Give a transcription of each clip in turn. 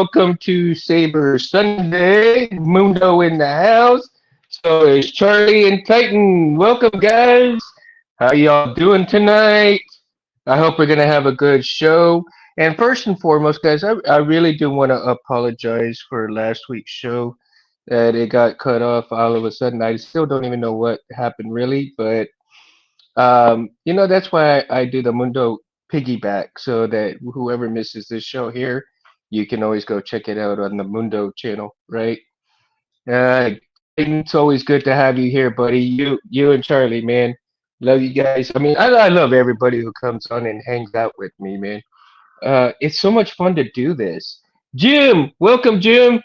welcome to Saber Sunday. Mundo in the house. So it's Charlie and Titan. Welcome, guys. How y'all doing tonight? I hope we're gonna have a good show. And first and foremost, guys, I really do want to apologize for last week's show that it got cut off all of a sudden. I still don't even know what happened really, but that's why I do the Mundo piggyback so that whoever misses this show here, you can always go check it out on the Mundo channel, right? It's always good to have you here, buddy. You and Charlie, man. Love you guys. I mean, I love everybody who comes on and hangs out with me, man. It's so much fun to do this. Jim, welcome, Jim.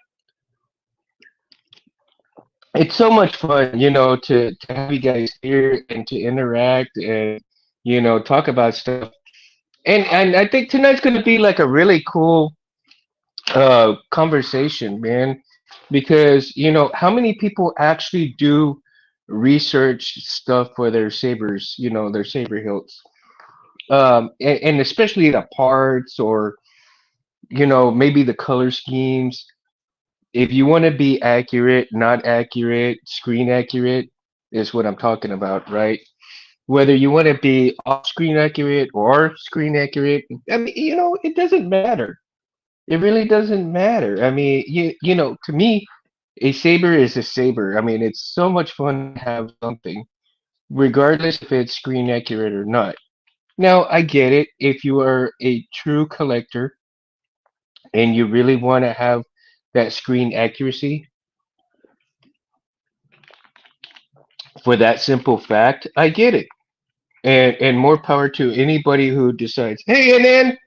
It's so much fun, to have you guys here and to interact and talk about stuff. And I think tonight's going to be like a really cool conversation, man, because how many people actually do research stuff for their sabers, their saber hilts, and especially the parts or maybe the color schemes. If you want to be accurate, not accurate, screen accurate is what I'm talking about, right? Whether you want to be off screen accurate or screen accurate, I mean, it doesn't matter. It really doesn't matter. I mean, to me, a saber is a saber. I mean, it's so much fun to have something, regardless if it's screen accurate or not. Now, I get it. If you are a true collector and you really want to have that screen accuracy, for that simple fact, I get it. And more power to anybody who decides, hey, Anan,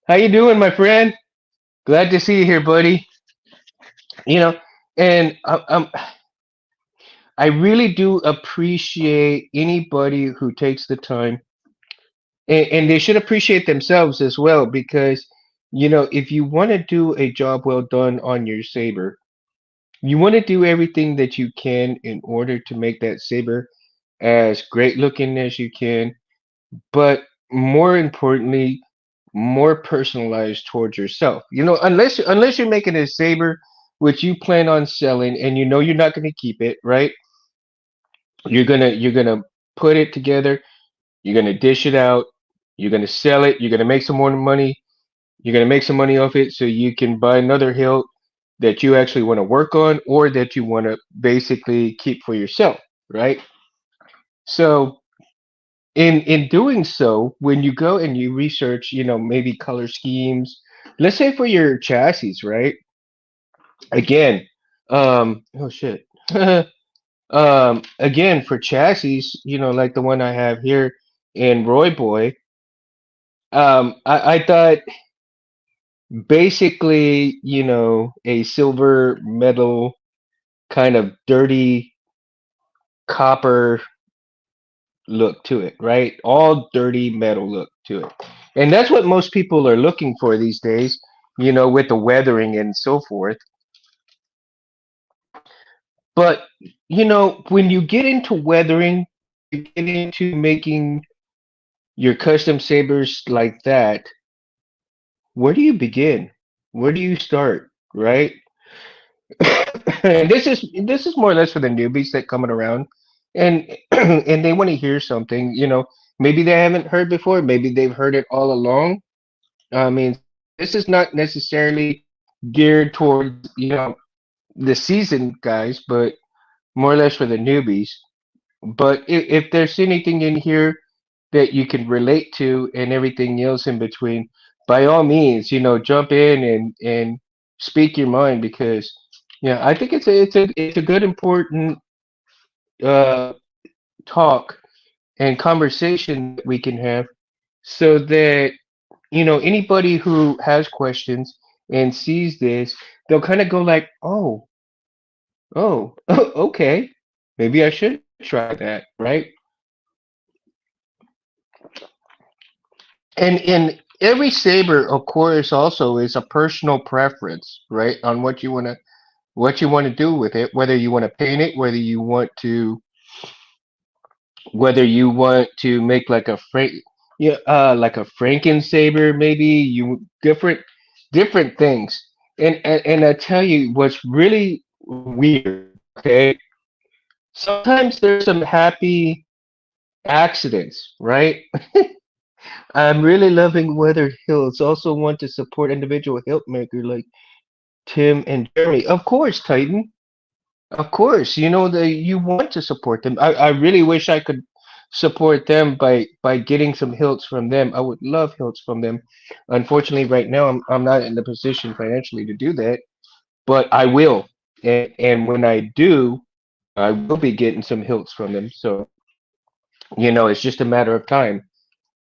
how you doing, my friend? Glad to see you here, buddy. You know, and I really do appreciate anybody who takes the time, and they should appreciate themselves as well, because if you want to do a job well done on your saber, you want to do everything that you can in order to make that saber as great looking as you can, but more importantly, more personalized towards yourself. Unless you're making a saber which you plan on selling and you're not going to keep it, right? You're gonna put it together, you're gonna dish it out, you're gonna sell it, you're gonna make some more money, you're gonna make some money off it so you can buy another hilt that you actually want to work on or that you want to basically keep for yourself, right? So in doing so, when you go and you research, maybe color schemes, let's say for your chassis, right? Again, oh shit. Again, for chassis, like the one I have here in Roy Boy, I thought basically, a silver metal kind of dirty copper look to it, right? All dirty metal look to it. And that's what most people are looking for these days, with the weathering and so forth. But, when you get into weathering, you get into making your custom sabers like that, where do you begin? Where do you start, right? And this is more or less for the newbies that coming around and and they want to hear something, maybe they haven't heard before, maybe they've heard it all along. I mean, this is not necessarily geared towards, the seasoned guys, but more or less for the newbies. But if there's anything in here that you can relate to and everything else in between, by all means, jump in and speak your mind because yeah, I think it's a good important uh, talk and conversation that we can have so that anybody who has questions and sees this, they'll kind of go like, oh, okay, maybe I should try that, right? And every saber, of course, also is a personal preference, right? On what you want to do with it, whether you want to paint it, whether you want to make like a like a Franken saber, maybe you different things. And I tell you what's really weird, okay? Sometimes there's some happy accidents, right? I'm really loving weathered hills. Also want to support individual hilt maker like Tim and Jeremy. Of course, Titan. Of course, you know that you want to support them. I really wish I could support them by getting some hilts from them. I would love hilts from them. Unfortunately, right now I'm not in the position financially to do that, but I will. And when I do, I will be getting some hilts from them. So, it's just a matter of time.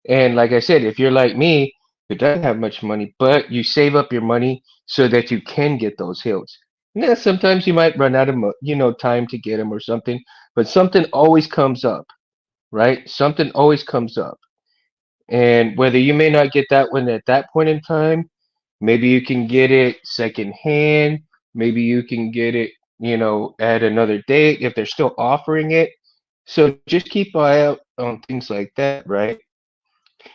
And like I said, if you're like me, who doesn't have much money, but you save up your money so that you can get those hills. Yeah, sometimes you might run out of time to get them or something, but something always comes up, right? Something always comes up. And whether you may not get that one at that point in time, maybe you can get it secondhand, maybe you can get it, at another date if they're still offering it. So just keep eye out on things like that, right?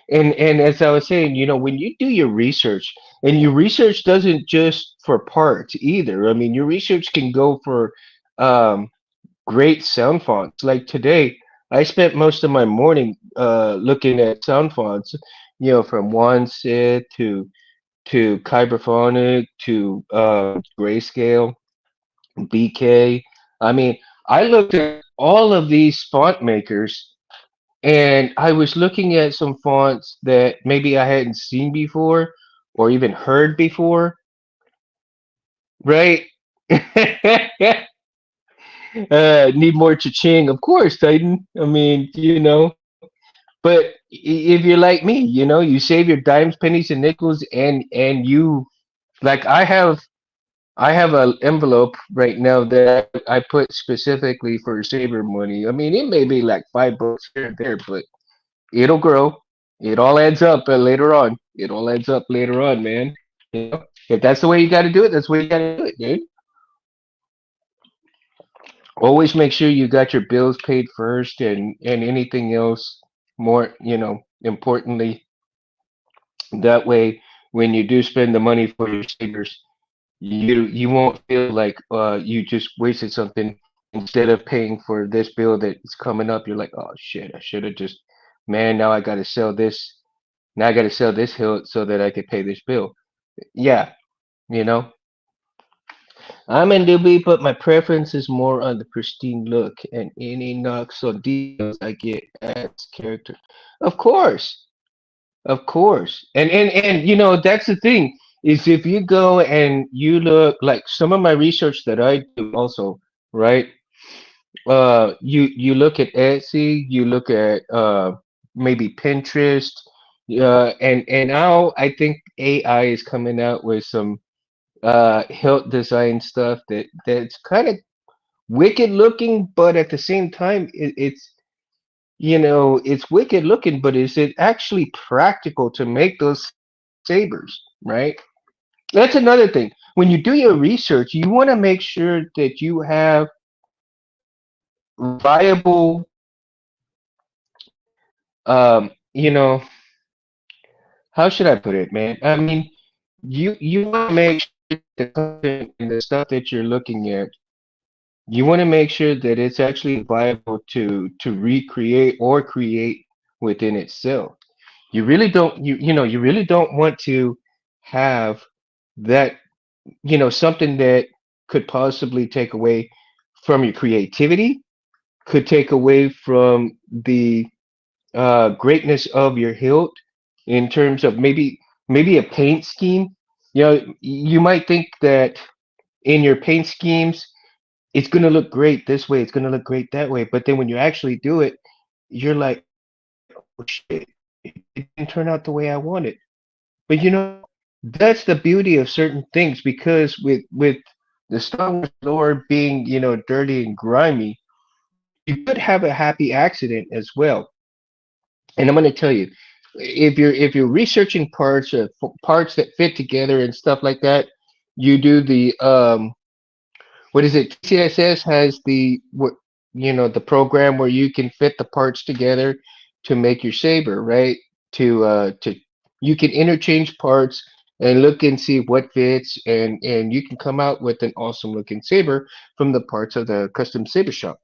And as I was saying, when you do your research, and your research doesn't just for parts either. I mean, your research can go for um, great sound fonts. Like today, I spent most of my morning looking at sound fonts, from Wanset to Kyberphonic to Grayscale, BK. I mean, I looked at all of these font makers and I was looking at some fonts that maybe I hadn't seen before or even heard before, right? Need more cha-ching, of course, Titan. I mean, but if you're like me, you save your dimes, pennies, and nickels, and you like I have an envelope right now that I put specifically for saber money. I mean, it may be like $5 here and there, but it'll grow. It all adds up later on. It all adds up later on, man. If that's the way you got to do it, that's the way you got to do it, dude. Always make sure you got your bills paid first, and anything else more, importantly. That way, when you do spend the money for your savers, you won't feel like you just wasted something. Instead of paying for this bill that's coming up, you're like, oh shit, I should have just, man. Now I got to sell this. Now I got to sell this hill so that I could pay this bill. Yeah, you know, I'm in DB, but my preference is more on the pristine look, and any knocks on details I get adds character. Of course, of course, and that's the thing is if you go and you look like some of my research that I do also, right? You look at Etsy, you look at maybe Pinterest, and now I think AI is coming out with some hilt design stuff that's kind of wicked looking, but at the same time it's wicked looking, but is it actually practical to make those sabers, right? That's another thing. When you do your research, you want to make sure that you have viable, you know, how should I put it, man? I mean, you want to make sure that the content and the stuff that you're looking at, you want to make sure that it's actually viable to recreate or create within itself. You really don't want to have that, something that could possibly take away from your creativity, could take away from the greatness of your hilt in terms of maybe a paint scheme. You might think that in your paint schemes it's going to look great this way, it's going to look great that way, but then when you actually do it, you're like, oh shit, it didn't turn out the way I wanted. But that's the beauty of certain things, because with the Star Wars lore being, dirty and grimy, you could have a happy accident as well. And I'm going to tell you, if you're researching parts that fit together and stuff like that, you do the what is it? TCSS has the program where you can fit the parts together to make your saber, right? To you can interchange parts and look and see what fits, and you can come out with an awesome looking saber from the parts of the custom saber shop.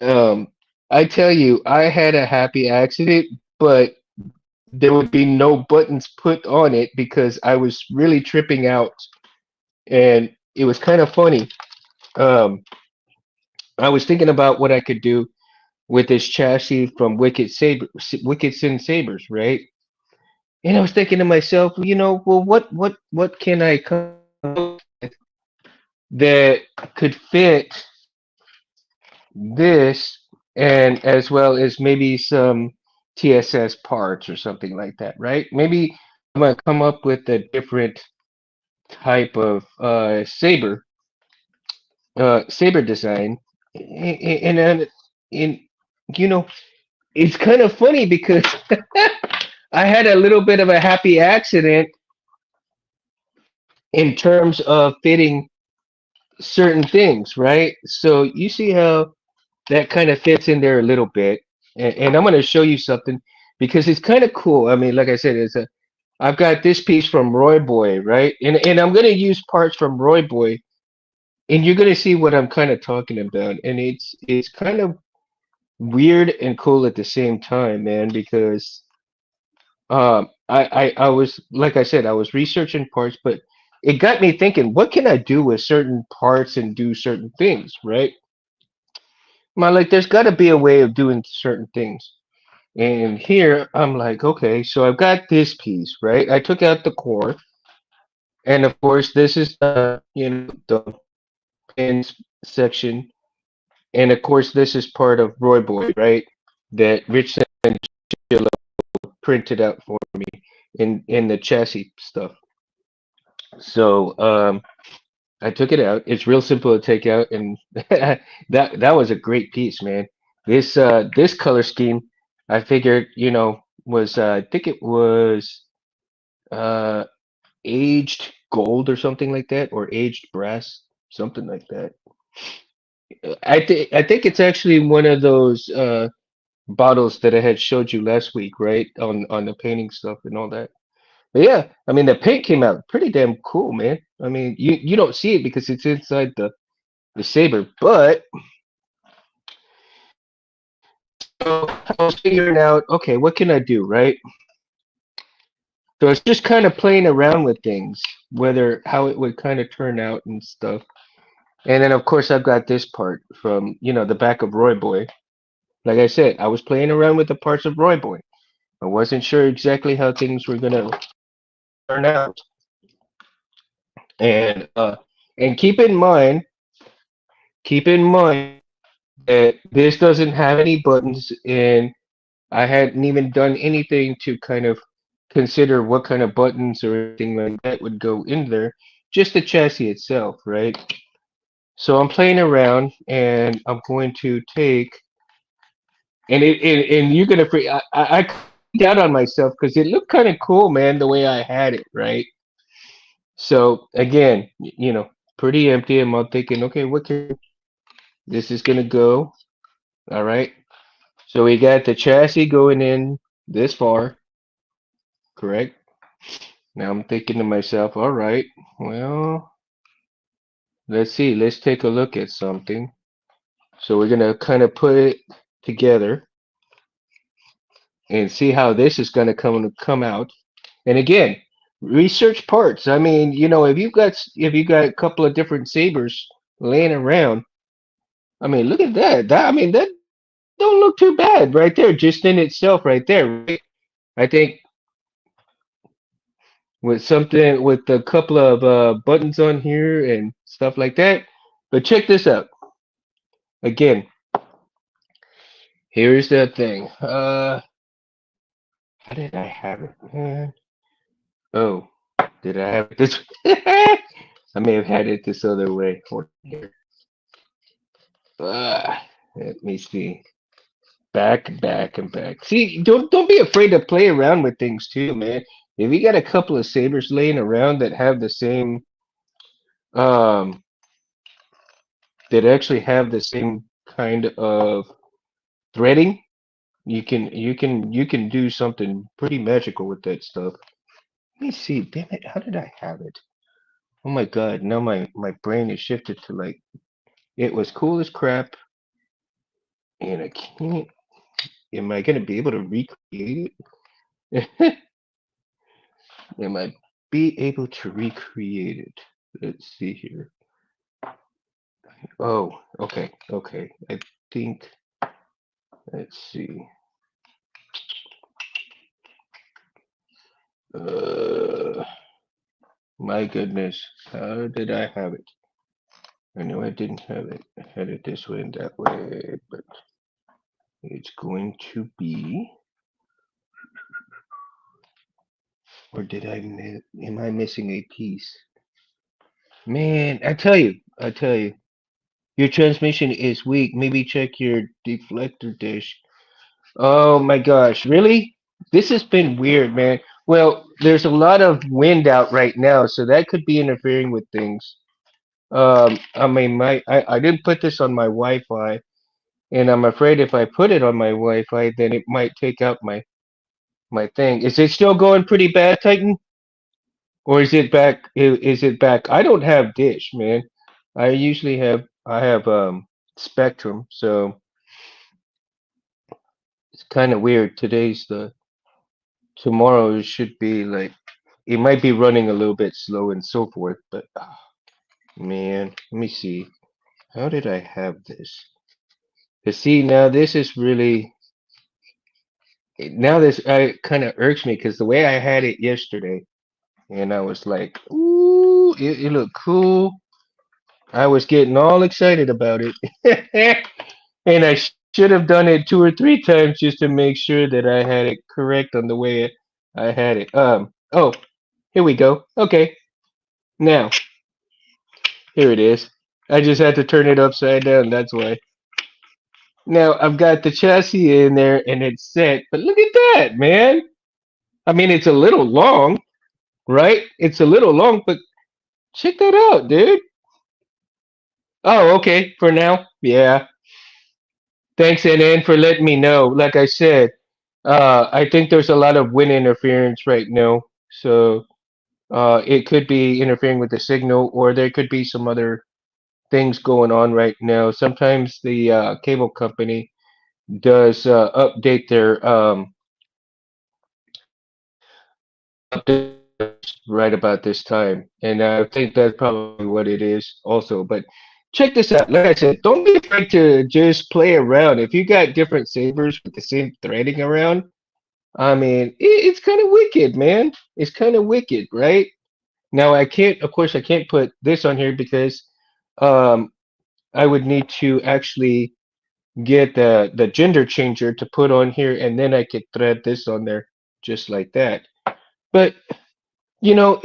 Um, I tell you, I had a happy accident, but there would be no buttons put on it because I was really tripping out, and it was kind of funny. Um, I was thinking about what I could do with this chassis from Wicked Sin Sabers, right? And I was thinking to myself, well, what can I come up that could fit this, and as well as maybe some TSS parts or something like that, right? Maybe I'm gonna come up with a different type of saber design, and in you know it's kind of funny because I had a little bit of a happy accident in terms of fitting certain things, right? So you see how that kind of fits in there a little bit, and I'm going to show you something because it's kind of cool. I mean, like I said, I've got this piece from Roy Boy, right? And I'm going to use parts from Roy Boy, and you're going to see what I'm kind of talking about, and it's kind of weird and cool at the same time, man, because I was, like I said, I was researching parts, but it got me thinking, what can I do with certain parts and do certain things, right? Like, there's got to be a way of doing certain things. And here I'm like, okay, so I've got this piece, right? I took out the core, and of course, this is the pins section, and of course, this is part of Roy Boy, right? That Rich Sanchilla printed out for me in the chassis stuff. So I took it out. It's real simple to take out, and that was a great piece, man. This color scheme, I figured, was I think it was uh aged gold or something like that, or aged brass, something like that. I think it's actually one of those bottles that I had showed you last week, right? On the painting stuff and all that. But yeah, I mean the paint came out pretty damn cool, man. I mean you don't see it because it's inside the saber, but so I was figuring out, okay, what can I do, right? So it's just kind of playing around with things, whether how it would kind of turn out and stuff. And then of course I've got this part from, the back of Roy Boy. Like I said, I was playing around with the parts of Roy Boy. I wasn't sure exactly how things were gonna turn out. And keep in mind that this doesn't have any buttons, and I hadn't even done anything to kind of consider what kind of buttons or anything like that would go in there. Just the chassis itself, right? So I'm playing around, and I'm going to take, and you're gonna free. I down on myself because it looked kind of cool, man, the way I had it, right? So again, pretty empty. And I'm thinking, okay, what can this is gonna go? All right. So we got the chassis going in this far, correct? Now I'm thinking to myself, all right, well, let's see, let's take a look at something. So we're gonna kind of put it together and see how this is gonna come out. And again, research parts. I mean, if you got a couple of different sabers laying around, I mean, look at that. That don't look too bad right there, just in itself, right there. Right? I think with a couple of buttons on here and stuff like that. But check this out. Again, here's the thing. How did I have it? Oh, did I have it this? I may have had it this other way. Hold on here. Let me see. Back, and back. See, don't be afraid to play around with things too, man. If you got a couple of sabers laying around that have the same, um, that actually have the same kind of threading, you can do something pretty magical with that stuff. Let me see. Damn it. How did I have it? Oh my God. Now my brain is shifted to like, it was cool as crap. And I can't. Am I going to be able to recreate it? Am I be able to recreate it? Let's see here. Oh, okay. Okay. I think, let's see. Uh, my goodness. How did I have it? I know I didn't have it. I had it this way and that way, but it's going to be, or did am I missing a piece? Man, I tell you, your transmission is weak. Maybe check your deflector dish. Oh my gosh, really? This has been weird, man. Well, there's a lot of wind out right now, so that could be interfering with things. I mean, I didn't put this on my Wi-Fi, and I'm afraid if I put it on my Wi-Fi, then it might take out my thing. Is it still going pretty bad, Titan? Or is it back? Is it back? I don't have Dish, man. I have Spectrum, so it's kind of weird. Today's the tomorrow it should be like it might be running a little bit slow and so forth, but man, let me see. How did I have this? To see now, this is really now this kind of irks me because the way I had it yesterday, and I was like, ooh, it looked cool. I was getting all excited about it. And I should have done it 2 or 3 times just to make sure that I had it correct on the way I had it. Oh, here we go. Okay, now here it is. I just had to turn it upside down. That's why. Now I've got the chassis in there and it's set. But look at that, man. I mean, it's a little long, right? It's a little long, but check that out, dude. Oh, okay. For now, yeah. Thanks, NN, for letting me know. Like I said, I think there's a lot of wind interference right now, so it could be interfering with the signal, or there could be some other things going on right now. Sometimes the cable company does update their updates right about this time, and I think that's probably what it is also. But check this out. Like I said, don't be afraid to just play around. If you got different sabers with the same threading around, I mean, it's kind of wicked, man. It's kind of wicked, right? Now I can't, of course, I can't put this on here because um, I would need to actually get the gender changer to put on here, and then I could thread this on there just like that. But you know,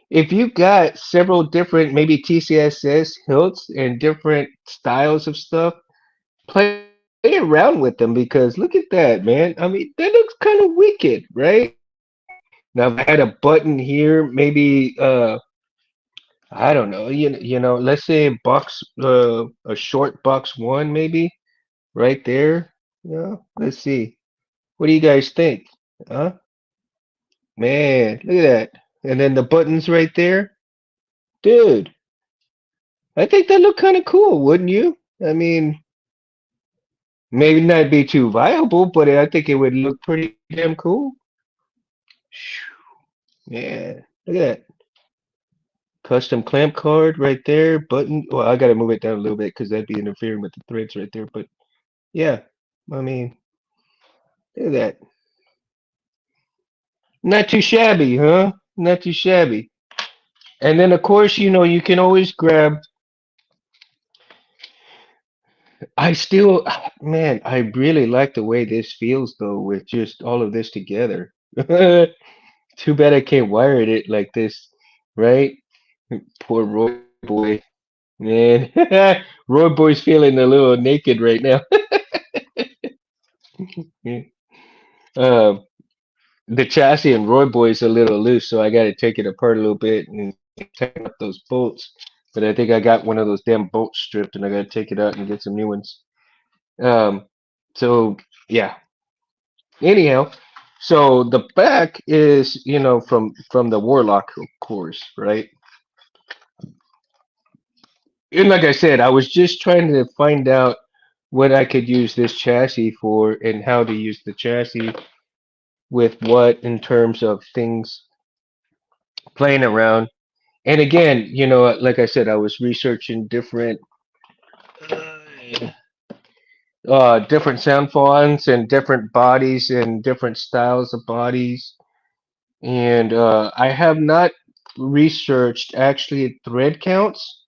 if you got several different maybe TCSS hilts and different styles of stuff, play around with them because look at that, man. I mean, that looks kind of wicked, right? Now, if I had a button here, maybe I don't know, let's say a short box one, maybe right there. Yeah, let's see. What do you guys think? Huh? Man, look at that. And then the buttons right there, dude. I think that looked kind of cool, wouldn't you? I mean, maybe not be too viable, but I think it would look pretty damn cool. Yeah, look at that. Custom clamp card right there. Button. Well, I gotta move it down a little bit because that'd be interfering with the threads right there. But yeah, I mean, look at that. Not too shabby, huh? Not too shabby. And then of course, you can always grab. I still, man, I really like the way this feels though, with just all of this together. Too bad I can't wire it like this, right? Poor Roy boy, man. Roy boy's feeling a little naked right now. um, the chassis and Roy boy is a little loose, so I got to take it apart a little bit and tighten up those bolts. But I think I got one of those damn bolts stripped, and I got to take it out and get some new ones. Um, so yeah. Anyhow, So the back is, from the Warlock course, right? And like I said, I was just trying to find out what I could use this chassis for and how to use the chassis with what in terms of things playing around. And again, like I said, I was researching different sound fonts and different bodies and different styles of bodies. And I have not researched actually thread counts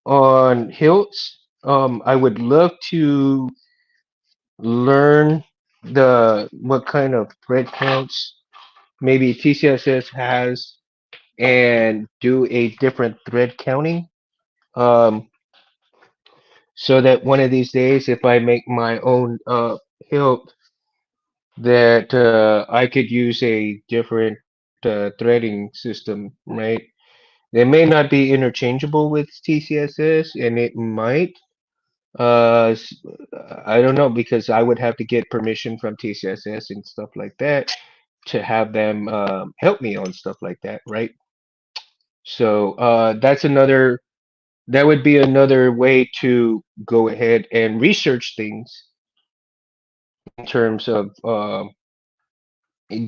on hilts. I would love to learn the what kind of thread counts maybe TCSS has and do a different thread counting. Um, so that one of these days, if I make my own hilt, that I could use a different threading system, right? They may not be interchangeable with TCSS, and it might. Uh, s- I don't know because I would have to get permission from TCSS and stuff like that to have them help me on stuff like that, right? So that would be another way to go ahead and research things in terms of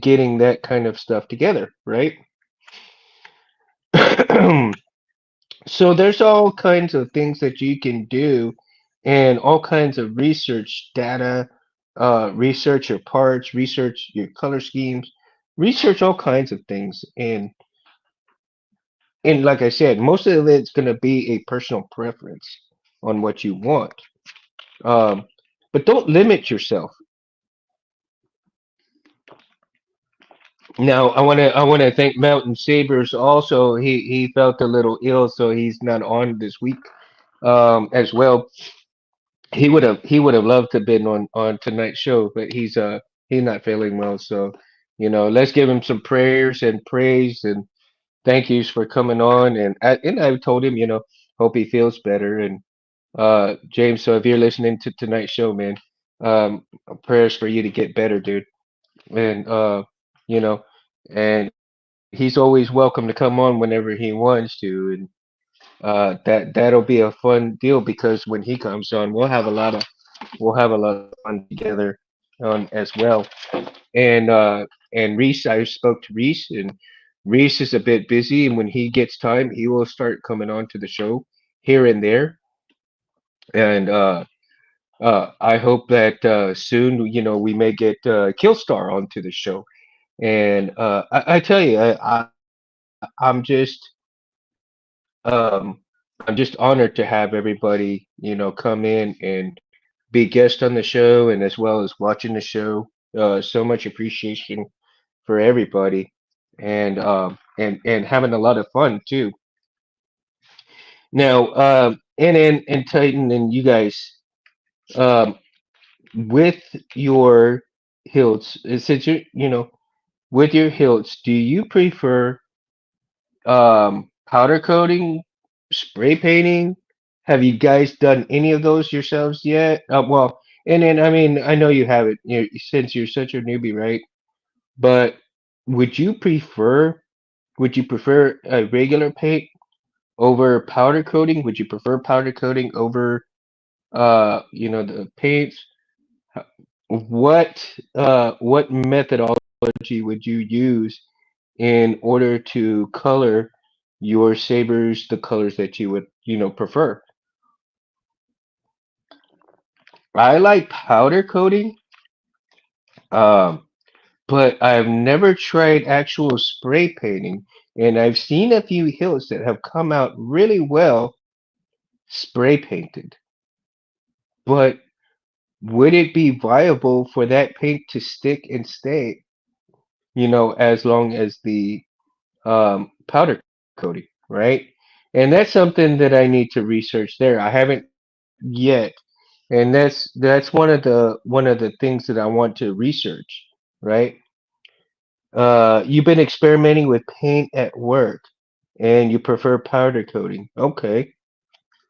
getting that kind of stuff together, right? So there's all kinds of things that you can do and all kinds of research data, research your parts, research your color schemes, research all kinds of things. And like I said, most of it's going to be a personal preference on what you want. Um, but don't limit yourself. Now, I want to thank Mountain Sabers also. He felt a little ill, so he's not on this week as well. He would have loved to have been on tonight's show, but he's not feeling well. So, let's give him some prayers and praise and thank yous for coming on. And I told him, hope he feels better. And James, so if you're listening to tonight's show, man, prayers for you to get better, dude. And you know, and he's always welcome to come on whenever he wants to. And that'll be a fun deal because when he comes on, we'll have a lot of fun together on as well. And Reese, I spoke to Reese, and Reese is a bit busy, and when he gets time, he will start coming on to the show here and there. And I hope that soon, we may get Killstar onto the show. And I tell you, I'm just honored to have everybody, come in and be guest on the show and as well as watching the show. So much appreciation for everybody and having a lot of fun too. Now, and Titan and you guys, um, with your hilts, since with your hilts, do you prefer powder coating, spray painting? Have you guys done any of those yourselves yet? Well, and then I mean, I know you haven't, since you're such a newbie, right? But would you prefer would you prefer a regular paint over powder coating? Would you prefer powder coating over the paints? H- what methodology would you use in order to color your sabers the colors that you would, prefer? I like powder coating, um, but I've never tried actual spray painting, and I've seen a few hills that have come out really well spray painted. But would it be viable for that paint to stick and stay, as long as the powder coating, right? And that's something that I need to research there. I haven't yet, and that's one of the things that I want to research, right? You've been experimenting with paint at work, and you prefer powder coating. Okay,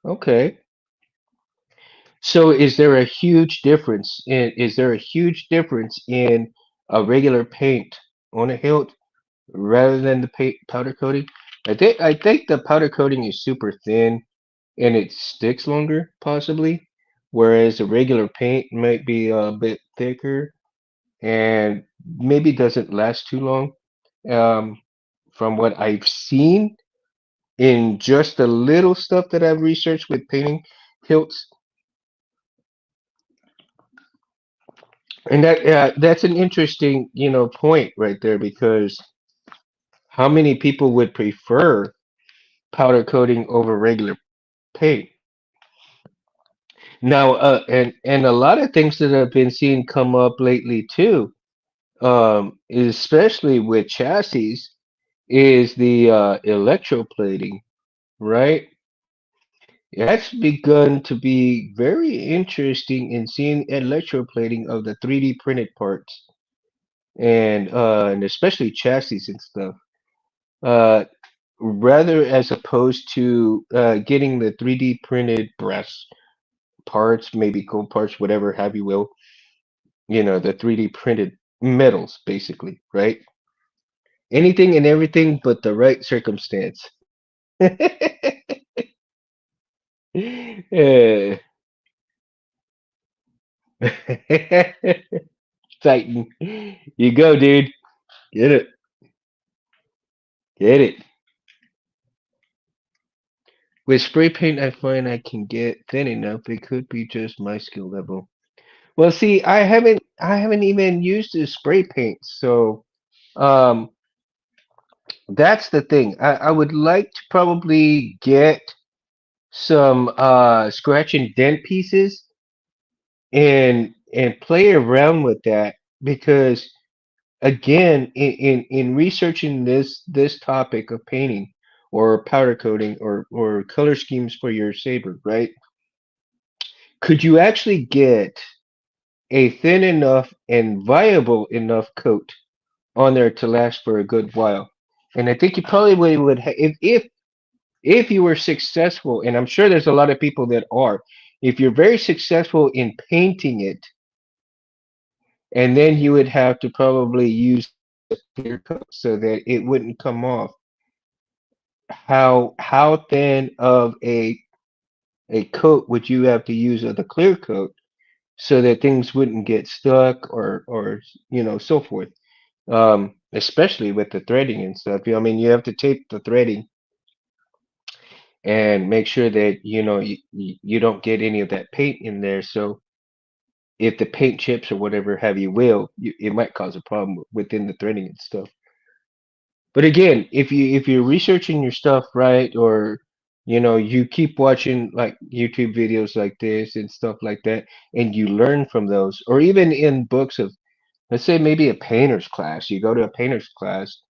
okay. So is there a huge difference in a regular paint on a hilt rather than the paint powder coating. I think the powder coating is super thin and it sticks longer, possibly, whereas a regular paint might be a bit thicker and maybe doesn't last too long. Um, from what I've seen in just the little stuff that I've researched with painting hilts, and that's an interesting point right there because how many people would prefer powder coating over regular paint? Now, and a lot of things that I've been seeing come up lately too, especially with chassis, is the electroplating, right? That's begun to be very interesting in seeing electroplating of the 3D printed parts and especially chassis and stuff. Uh, Rather as opposed to getting the 3D printed brass parts, maybe gold parts, whatever have you will, the 3D printed metals, basically, right? Anything and everything but the right circumstance. Eh. Titan. You go, dude. Get it. Get it. With spray paint, I find I can get thin enough. It could be just my skill level. Well, see, I haven't even used the spray paint, so um, that's the thing. I would like to probably get some scratch and dent pieces and play around with that because again in researching this topic of painting or powder coating or color schemes for your saber, right? Could you actually get a thin enough and viable enough coat on there to last for a good while? And I think you probably would if you were successful, and I'm sure there's a lot of people that are, if you're very successful in painting it, and then you would have to probably use a clear coat so that it wouldn't come off. How thin of a coat would you have to use of the clear coat so that things wouldn't get stuck or so forth. Especially with the threading and stuff. I mean, you have to tape the threading and make sure that you don't get any of that paint in there. So if the paint chips or whatever have you will, it might cause a problem within the threading and stuff. But again, if you're researching your stuff right, or you keep watching like YouTube videos like this and stuff like that, and you learn from those, or even in books of, let's say maybe a painter's class, you go to a painter's class,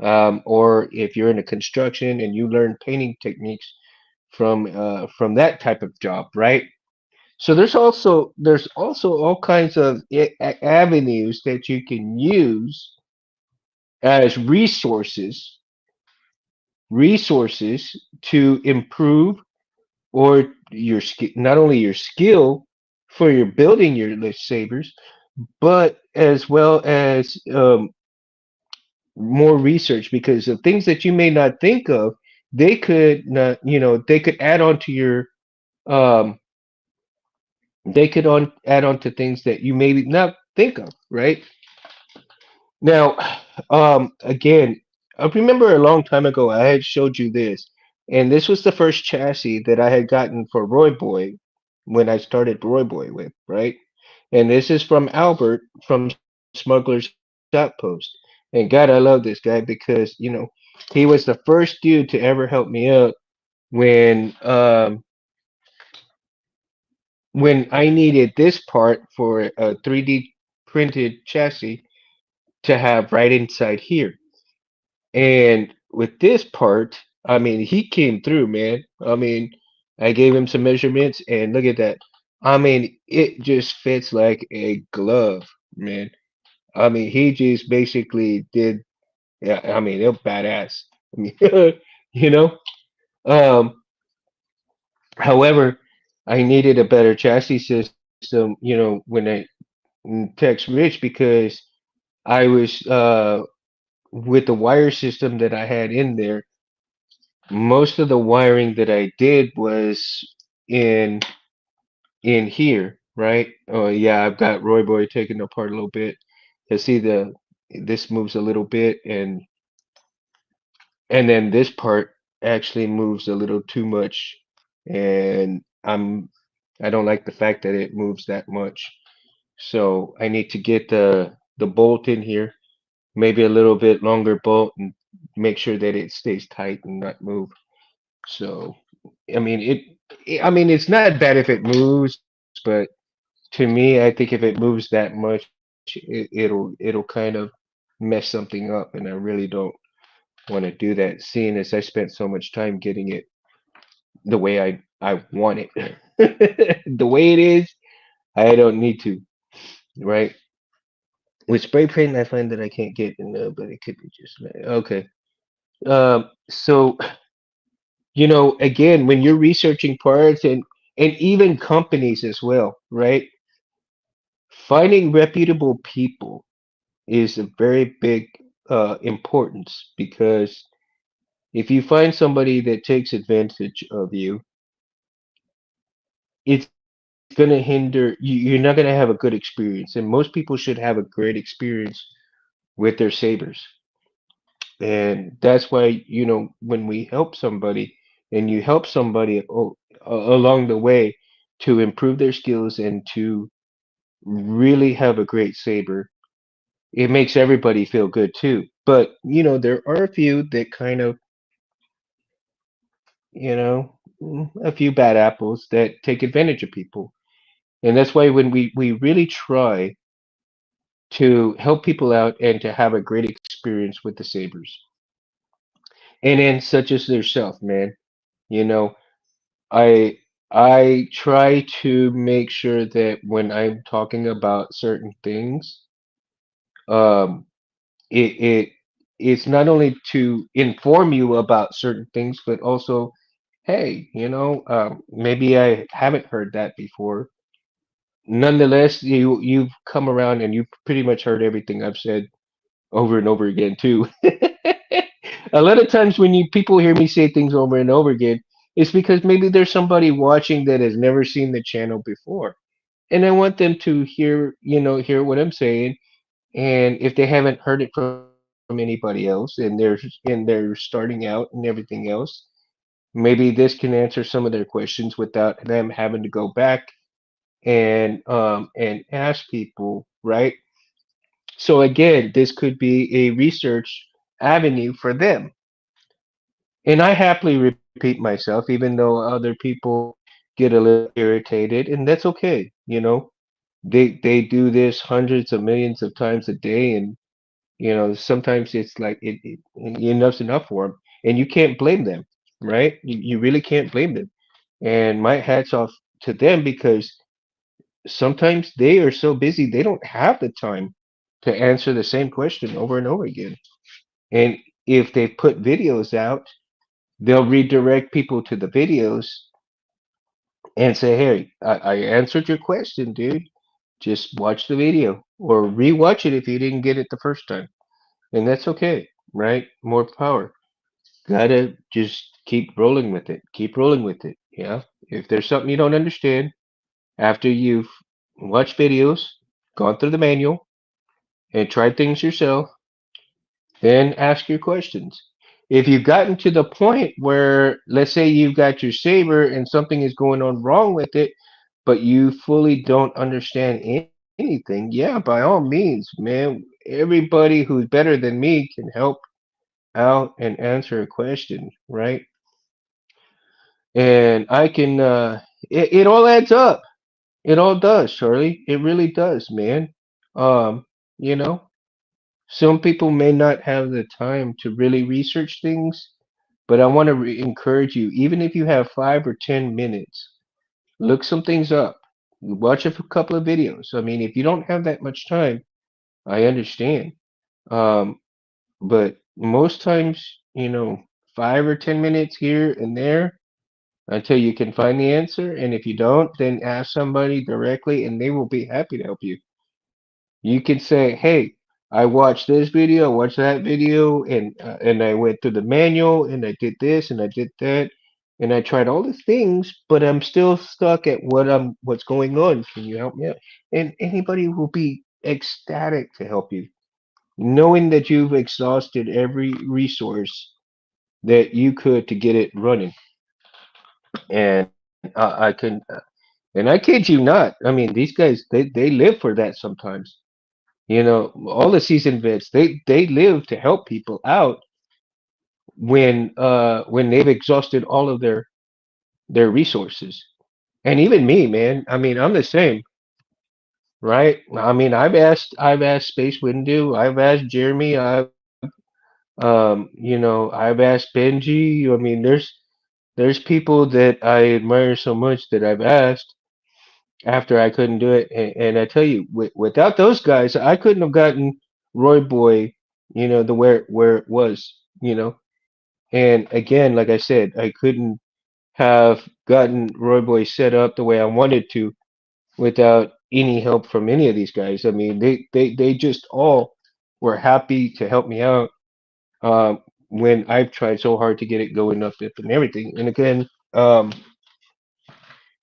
or if you're in a construction and you learn painting techniques from that type of job, right? So there's also all kinds of avenues that you can use as resources to improve or not only your skill for your building your sabers, but as well as more research because of things that you may not think of, they could add on to your um, they could add on to things that you maybe not think of, right? Now, again, I remember a long time ago I had showed you this, and this was the first chassis that I had gotten for Roy Boy when I started Roy Boy with, right? And this is from Albert from Smuggler's Outpost. And God, I love this guy because, he was the first dude to ever help me out when when I needed this part for a 3D printed chassis to have right inside here. And with this part, I mean, he came through, man. I mean, I gave him some measurements, and look at that. I mean, it just fits like a glove, man. I mean, he just basically did. Yeah, I mean, they're badass. I mean, you know. Um, However, I needed a better chassis system, when I text Rich because I was with the wire system that I had in there, most of the wiring that I did was in in here, right? Oh yeah, I've got Roy Boy taken apart a little bit. You see the this moves a little bit, and then this part actually moves a little too much, and I don't like the fact that it moves that much. So I need to get the bolt in here, maybe a little bit longer bolt, and make sure that it stays tight and not move. So I mean I mean it's not bad if it moves, but to me, I think if it moves that much, it'll kind of mess something up, and I really don't want to do that. Seeing as I spent so much time getting it the way I want it, the way it is, I don't need to, right? With spray paint, I find that I can't get in there, but it could be just okay. So again, when you're researching parts and even companies as well, right? Finding reputable people is a very big importance because if you find somebody that takes advantage of you, it's going to hinder you're not going to have a good experience. And most people should have a great experience with their sabers. And that's why, when we help somebody and you help somebody along the way to improve their skills and to really have a great saber, it makes everybody feel good too. But, there are a few that kind of, a few bad apples that take advantage of people. And that's why when we really try to help people out and to have a great experience with the sabers. And then such as yourself, man, you know, I I try to make sure that when I'm talking about certain things, um, it it's not only to inform you about certain things, but also, hey, maybe I haven't heard that before. Nonetheless, you've come around and you've pretty much heard everything I've said over and over again too. A lot of times when you people hear me say things over and over again, it's because maybe there's somebody watching that has never seen the channel before. And I want them to hear what I'm saying. And if they haven't heard it from anybody else and they're starting out and everything else, maybe this can answer some of their questions without them having to go back and ask people, right? So again, this could be a research avenue for them. And I happily repeat myself, even though other people get a little irritated, and that's okay. They do this hundreds of millions of times a day, and sometimes it's like enough's enough for them, and you can't blame them, right? You really can't blame them. And my hats off to them because sometimes they are so busy they don't have the time to answer the same question over and over again. And if they put videos out, they'll redirect people to the videos and say, "Hey, I answered your question, dude. Just watch the video or rewatch it if you didn't get it the first time." And that's okay, right? More power. Gotta just keep rolling with it. Keep rolling with it. Yeah. If there's something you don't understand after you've watched videos, gone through the manual, and tried things yourself, then ask your questions. If you've gotten to the point where, let's say you've got your saber and something is going on wrong with it, but you fully don't understand anything, yeah, by all means, man, everybody who's better than me can help out and answer a question, right? And I can, it all adds up. It all does, Charlie. It really does, man. Um, you know, some people may not have the time to really research things, but I want to encourage you, even if you have 5 or 10 minutes, look some things up. Watch a couple of videos. I mean, if you don't have that much time, I understand. Um, but most times, 5 or 10 minutes here and there until you can find the answer. And if you don't, then ask somebody directly and they will be happy to help you. You can say, hey, I watched this video, I watched that video, and I went through the manual, and I did this, and I did that, and I tried all the things, but I'm still stuck at what's going on. Can you help me out? And anybody will be ecstatic to help you, knowing that you've exhausted every resource that you could to get it running. And I can, and I kid you not. I mean, these guys, they live for that sometimes. You know, all the seasoned vets, they live to help people out when they've exhausted all of their resources. And even me, man. I mean, I'm the same, right? I mean, I've asked Space Windu, I've asked Jeremy, I've asked Benji. I mean, there's people that I admire so much that I've asked after I couldn't do it, and I tell you, without those guys, I couldn't have gotten Roy Boy, the where it was. And again, like I said, I couldn't have gotten Roy Boy set up the way I wanted to without any help from any of these guys. I mean, they just all were happy to help me out when I've tried so hard to get it going up and everything. And again,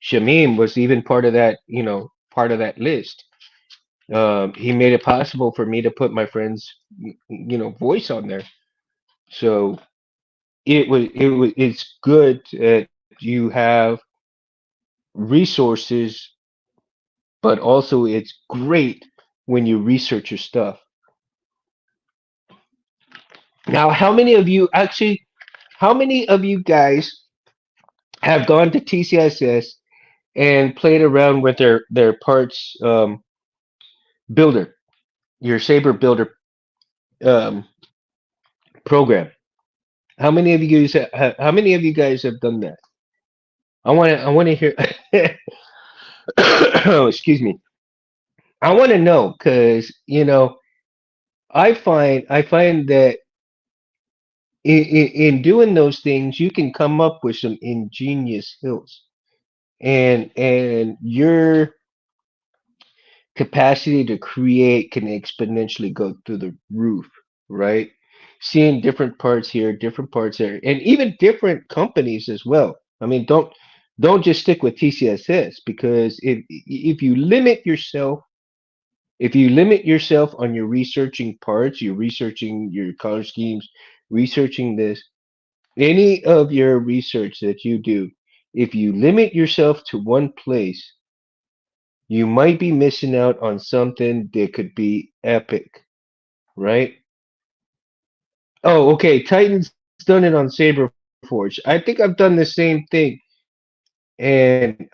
Shamim was even part of that list. He made it possible for me to put my friend's voice on there. So it's good that you have resources, but also it's great when you research your stuff. Now, how many of you guys have gone to TCSS and played around with their parts builder, your Saber builder um, program? How many of you guys have done that? I want to hear. Oh, excuse me. I want to know because I find that in doing those things you can come up with some ingenious hills, and your capacity to create can exponentially go through the roof, right? Seeing different parts here, different parts there, and even different companies as well. I mean, don't just stick with TCSS, because if you limit yourself on your researching parts, you're researching your color schemes, researching this, any of your research that you do, if you limit yourself to one place, you might be missing out on something that could be epic, right? Oh, okay. Titan's done it on Saberforge. I think I've done the same thing, and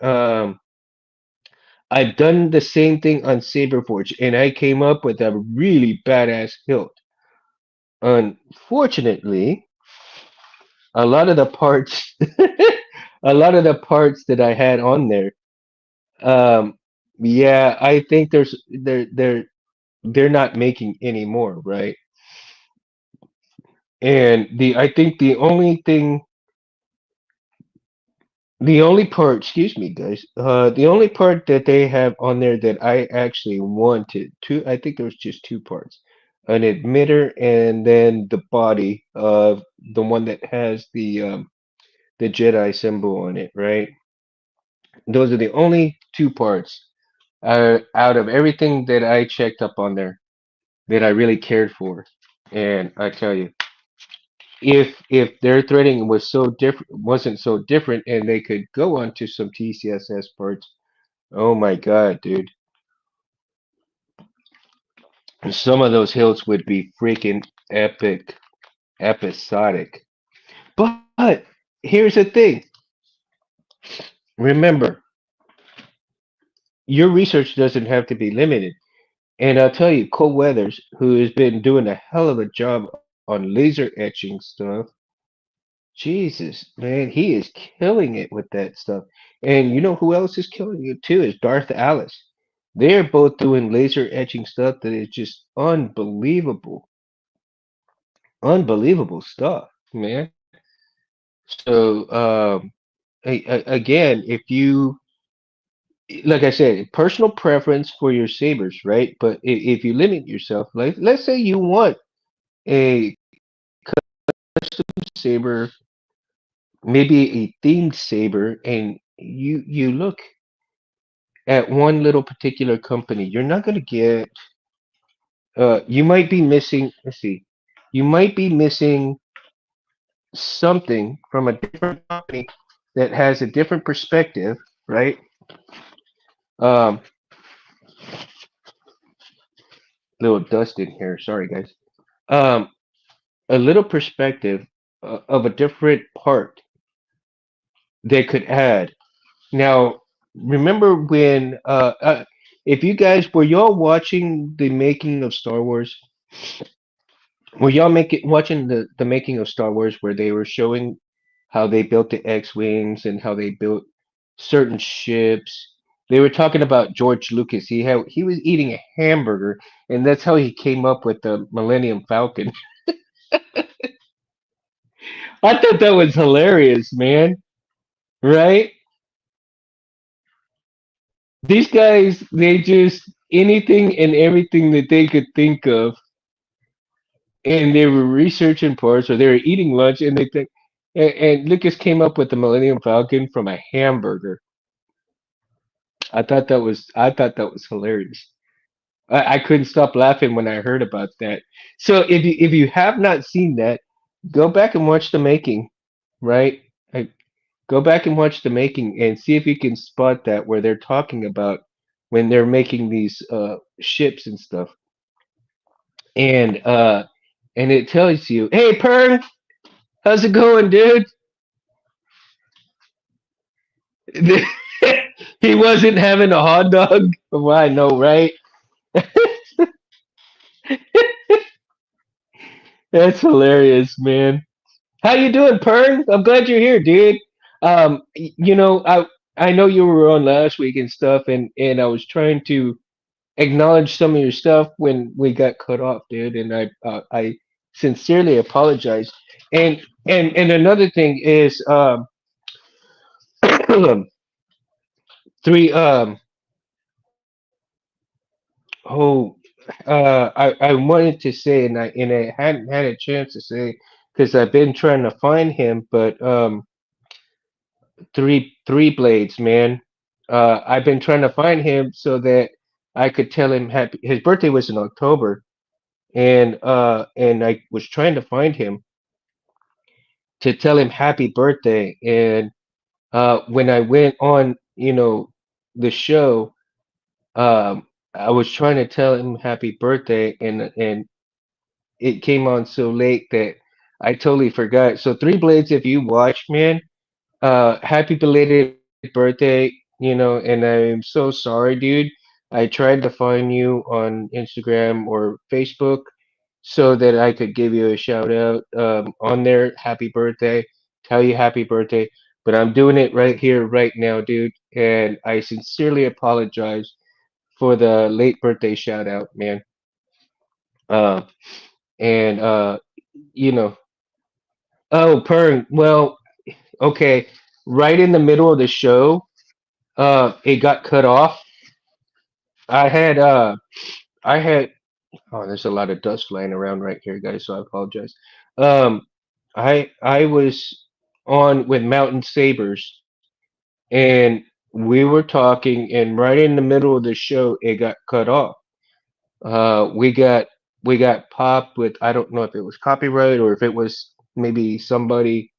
I've done the same thing on Saberforge, and I came up with a really badass hilt. Unfortunately, a lot of the parts, a lot of the parts that I had on there, um, yeah, I think they're not making any more, right? And I think the only part, excuse me, guys, the only part that they have on there that I actually wanted to, I think there was just two parts, an emitter and then the body of the one that has the Jedi symbol on it, right? Those are the only two parts out of everything that I checked up on there that I really cared for. And I tell you, if their threading wasn't so different, and they could go onto some TCSS parts, oh my God, dude, some of those hills would be freaking epic, episodic. But here's the thing: remember, your research doesn't have to be limited. And I'll tell you, Cole Weathers, who has been doing a hell of a job on laser etching stuff, Jesus, man, he is killing it with that stuff. And you know who else is killing it too is Darth Alice. They're both doing laser etching stuff that is just unbelievable, unbelievable stuff, man. So again, like I said, personal preference for your sabers, right? But if you limit yourself, like let's say you want a saber, maybe a themed saber, and you look at one little particular company, you're not going to get. You might be missing. Let's see. You might be missing something from a different company that has a different perspective, right? Um, little dust in here. Sorry, guys. Um, a little perspective of a different part they could add. Now, remember when, if you guys were y'all watching the making of Star Wars, were y'all watching the making of Star Wars where they were showing how they built the X-wings and how they built certain ships? They were talking about George Lucas. He was eating a hamburger, and that's how he came up with the Millennium Falcon. I thought that was hilarious, man. Right? These guys, they just anything and everything that they could think of, and they were researching parts or they were eating lunch, and they think, and Lucas came up with the Millennium Falcon from a hamburger. I thought that was hilarious. I couldn't stop laughing when I heard about that. So if you have not seen that, go back and watch the making, right? I, Go back and watch the making and see if you can spot that where they're talking about when they're making these ships and stuff. And and it tells you, "Hey Pern, how's it going, dude?" He wasn't having a hot dog. Well, I know, right? That's hilarious, man. How you doing, Pern? I'm glad you're here, dude. You know, I know you were on last week and stuff, and I was trying to acknowledge some of your stuff when we got cut off, dude, and I sincerely apologize. And another thing is three oh I wanted to say and I hadn't had a chance to say because I've been trying to find him, but three blades, man. I've been trying to find him so that I could tell him happy. His birthday was in October, and I was trying to find him to tell him happy birthday. And when I went on, the show, I was trying to tell him happy birthday, and it came on so late that I totally forgot. So Three Blades, if you watch, man, happy belated birthday, and I'm so sorry, dude. I tried to find you on Instagram or Facebook so that I could give you a shout out on there, happy birthday, tell you happy birthday. But I'm doing it right here, right now, dude. And I sincerely apologize for the late birthday shout out, man. Uh, and you know, oh, Pern. Well, okay, right in the middle of the show, it got cut off. I had I had oh, there's a lot of dust flying around right here, guys, so I apologize. Um, I was on with Mountain Sabers, and we were talking, and right in the middle of the show, it got cut off. We got popped with, I don't know if it was copyright or if it was maybe somebody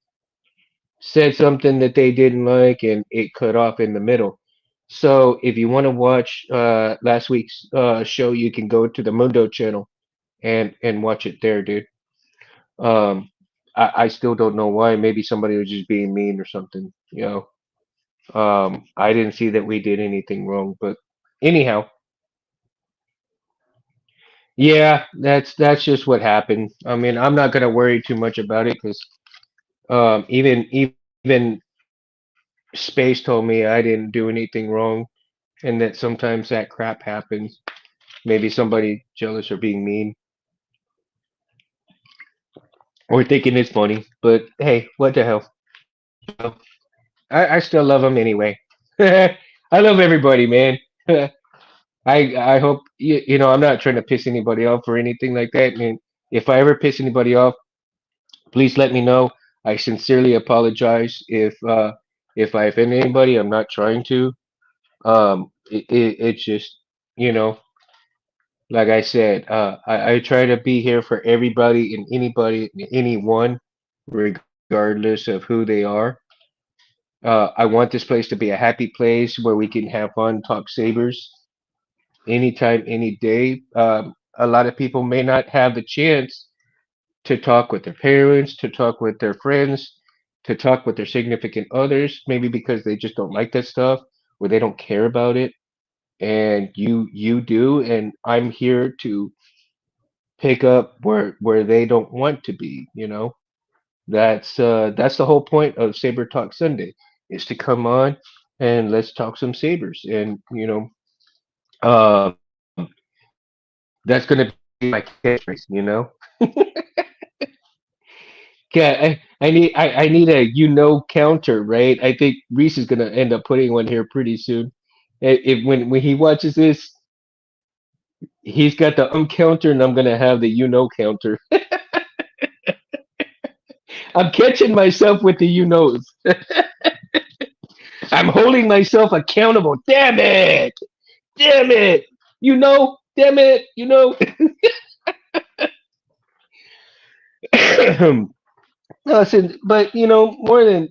said something that they didn't like, and it cut off in the middle. So if you want to watch last week's show, you can go to the Mundo channel and watch it there, dude. Um, I still don't know why. Maybe somebody was just being mean or something. I didn't see that we did anything wrong, but anyhow, yeah, that's just what happened. I mean, I'm not gonna worry too much about it because even Space told me I didn't do anything wrong, and that sometimes that crap happens. Maybe somebody jealous or being mean or thinking it's funny, but hey, what the hell? I still love him anyway. I love everybody, man. I hope I'm not trying to piss anybody off or anything like that. And if I ever piss anybody off, please let me know. I sincerely apologize if I offend anybody. I'm not trying to. It's just you know, like I said, I try to be here for everybody and anybody and anyone, regardless of who they are. I want this place to be a happy place where we can have fun, talk sabers anytime, any day. A lot of people may not have the chance to talk with their parents, to talk with their friends, to talk with their significant others, maybe because they just don't like that stuff or they don't care about it. And you do, and I'm here to pick up where they don't want to be. That's the whole point of Saber Talk Sunday is to come on and let's talk some sabers. And that's gonna be my catchphrase. Yeah, I need a counter, right? I think Reese is gonna end up putting one here pretty soon. If when he watches this, he's got the counter, and I'm gonna have the counter. I'm catching myself with the knows. I'm holding myself accountable. Damn it! Damn it! Damn it! Listen, but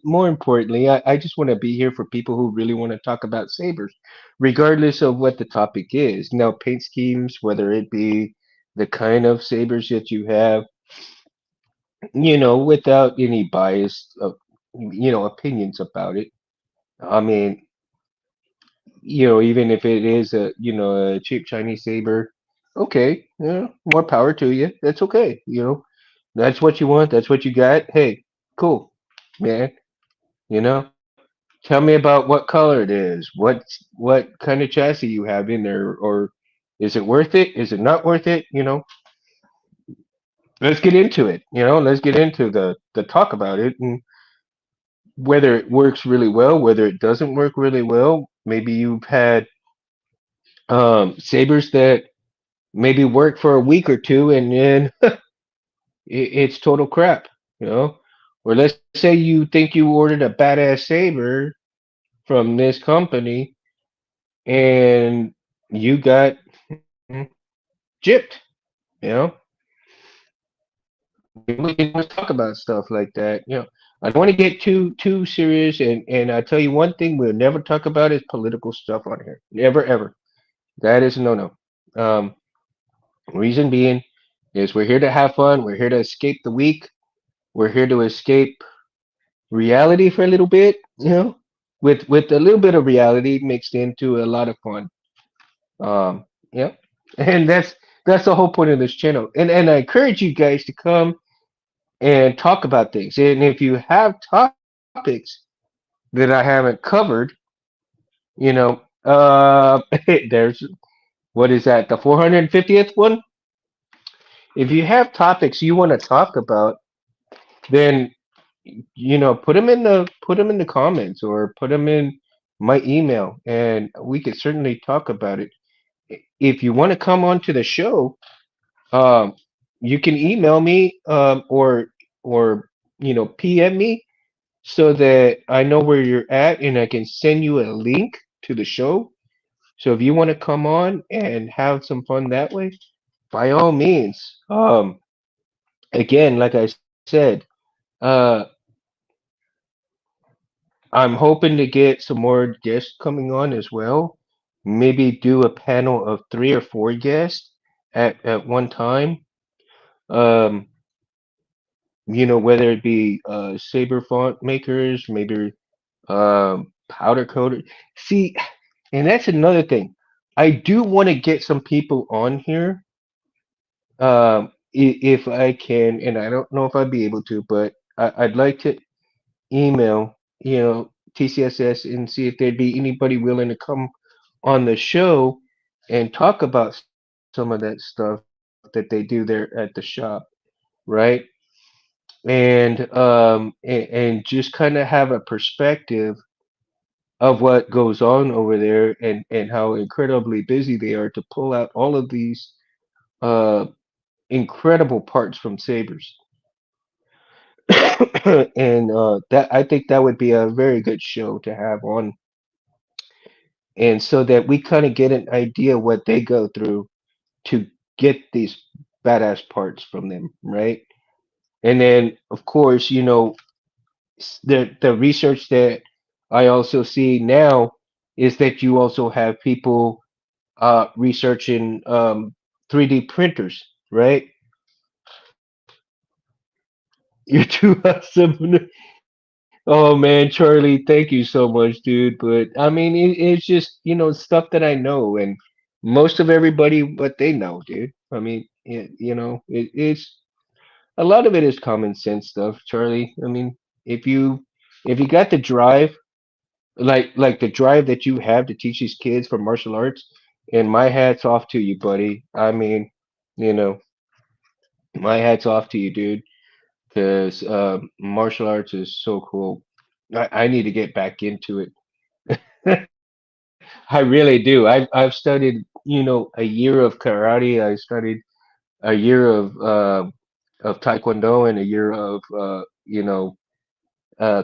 more importantly, I just want to be here for people who really want to talk about sabers, regardless of what the topic is. Now, paint schemes, whether it be the kind of sabers that you have, without any bias of, opinions about it. I mean, even if it is a cheap Chinese saber, okay, more power to you. That's okay. That's what you want. That's what you got. Hey, cool, man. You know, tell me about what color it is. What kind of chassis you have in there, or is it worth it? Is it not worth it? Let's get into it. Let's get into the talk about it and whether it works really well, whether it doesn't work really well. Maybe you've had sabers that maybe work for a week or two and then it's total crap. You know, or let's say you think you ordered a badass saber from this company and you got gypped. You know, we can always talk about stuff like that. I don't want to get too serious, and I tell you one thing we'll never talk about is political stuff on here. Never ever. That is a no-no. Um, reason being is we're here to have fun. We're here to escape the week. We're here to escape reality for a little bit. With a little bit of reality mixed into a lot of fun. Yeah, and that's the whole point of this channel. And I encourage you guys to come and talk about things. And if you have topics that I haven't covered, you know, there's what is that, the 450th one? If you have topics you want to talk about, then put them in the comments or put them in my email, and we could certainly talk about it. If you want to come on to the show, um, you can email me or PM me so that I know where you're at and I can send you a link to the show. So if you want to come on and have some fun that way, by all means. Again, like I said, uh, I'm hoping to get some more guests coming on as well. Maybe do a panel of 3 or 4 guests at one time. Um, whether it be saber font makers, maybe powder coater. See, and that's another thing. I do want to get some people on here, if I can, and I don't know if I'd be able to, but I'd like to email, TCSS and see if there'd be anybody willing to come on the show and talk about some of that stuff that they do there at the shop, right? And just kind of have a perspective of what goes on over there, and how incredibly busy they are to pull out all of these uh incredible parts from sabers. And that I think that would be a very good show to have on, and so that we kind of get an idea what they go through to get these badass parts from them, right? And then, of course, the research that I also see now is that you also have people researching 3D printers, right? You're too awesome. Oh man, Charlie, thank you so much, dude. But I mean, it's just stuff that I know, and most of everybody, what they know, dude. I mean, it's a lot of it is common sense stuff, Charlie. I mean, if you if you got the drive, like the drive that you have to teach these kids for martial arts, and my hat's off to you, buddy. I mean, you know, my hat's off to you, dude, because martial arts is so cool. I need to get back into it. I really do. I've studied, a year of karate. I studied a year of taekwondo and a year of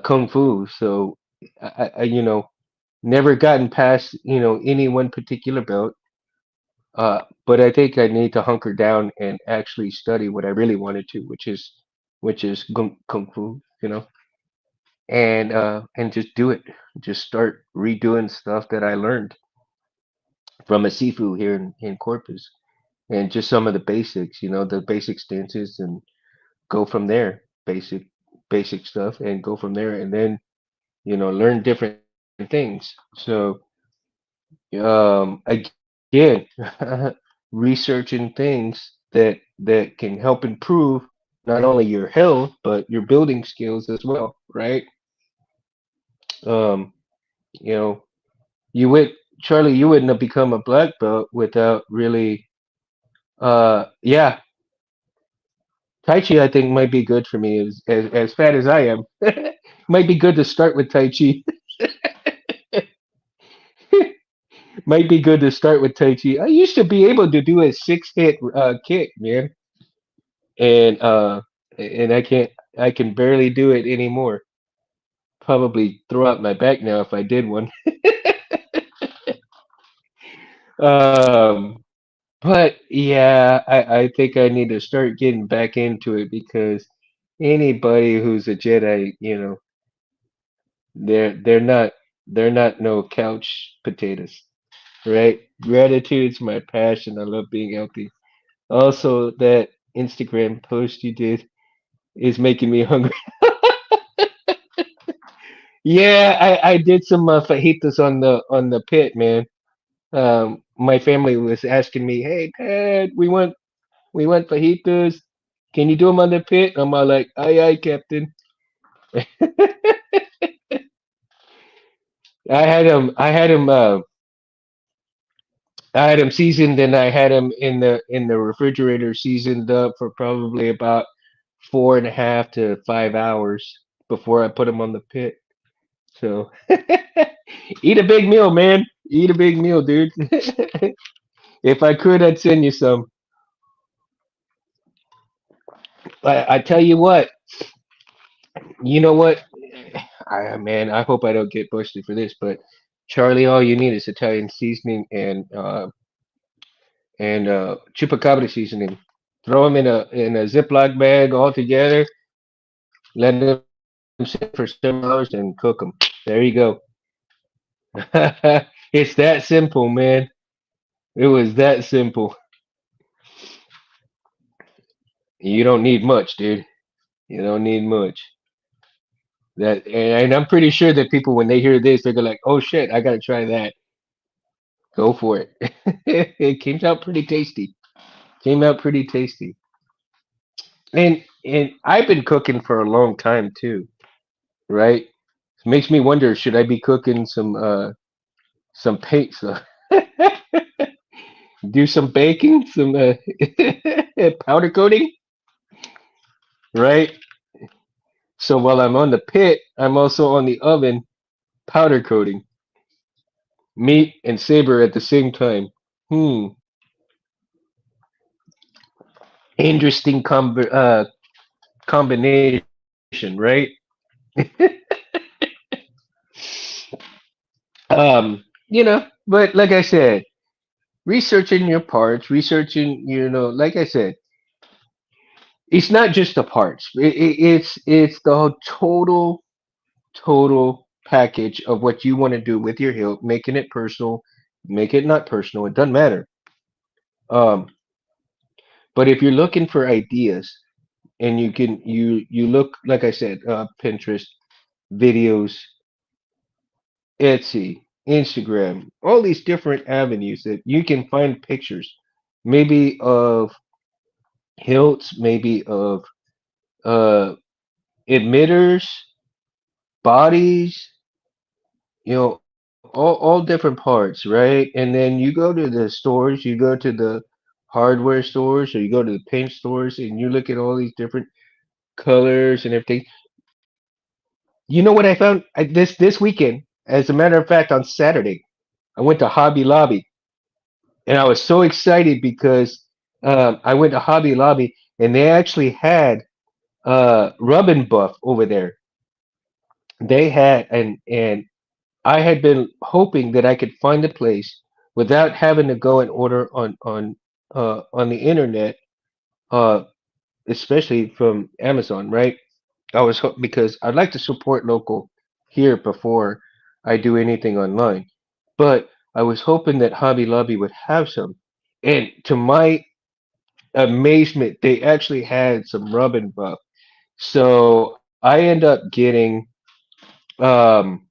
kung fu. So never gotten past any one particular belt. But I think I need to hunker down and actually study what I really wanted to, which is kung fu, and just do it. Just start redoing stuff that I learned from a seafood here in Corpus, and just some of the basics, the basic stances, and go from there. Basic stuff, and go from there, and then learn different things. So again, researching things that can help improve not only your health but your building skills as well, right? Um, you know, you would Charlie, you wouldn't have become a black belt without really. Yeah, Tai Chi I think might be good for me as fat as I am. Might be good to start with Tai Chi. Might be good to start with Tai Chi. I used to be able to do a 6 hit kick, man, and I can barely do it anymore. Probably throw out my back now if I did one. Um, but yeah, I think I need to start getting back into it because anybody who's a Jedi, they're not no couch potatoes, right? Gratitude's my passion. I love being healthy. Also, that Instagram post you did is making me hungry. Yeah, I did some fajitas on the pit, man. My family was asking me, "Hey, Dad, we want fajitas. Can you do them on the pit?" I'm all like, "Aye, aye, Captain." I had them seasoned, and I had them in the refrigerator, seasoned up for probably about 4.5 to 5 hours before I put them on the pit. So eat a big meal, man. Eat a big meal, dude. If I could, I'd send you some. I tell you what, you know what? Man, I hope I don't get busted for this, but Charlie, all you need is Italian seasoning and chupacabra seasoning. Throw them in a Ziploc bag all together. Let them sit for several hours and cook them. There you go. It's that simple, man. It was that simple. You don't need much, dude. You don't need much. And I'm pretty sure that people, when they hear this, they're gonna like, "Oh shit, I gotta try that." Go for it. It came out pretty tasty. Came out pretty tasty. And I've been cooking for a long time too, right? It makes me wonder, should I be cooking some paint, do some baking, some powder coating, right? So while I'm on the pit, I'm also on the oven powder coating. Meat and saber at the same time. Hmm. Interesting combination, right? But like I said, researching your parts, researching, like I said, it's not just the parts. It's the total package of what you want to do with your hilt, making it personal, make it not personal. It doesn't matter. Um, but if you're looking for ideas, and you look like I said, Pinterest, videos, Etsy, Instagram, all these different avenues that you can find pictures, maybe of hilts, maybe of uh emitters, bodies, all different parts, right? And then you go to the stores, you go to the hardware stores, or you go to the paint stores, and you look at all these different colors and everything. You know what I found this weekend? As a matter of fact, on Saturday, I went to Hobby Lobby, and I was so excited because I went to Hobby Lobby, and they actually had Rub and Buff over there. They had, and I had been hoping that I could find a place without having to go and order on the internet, uh, especially from Amazon, right? Because I'd like to support local here before I do anything online. But I was hoping that Hobby Lobby would have some. And to my amazement, they actually had some rub and buff. So I end up getting um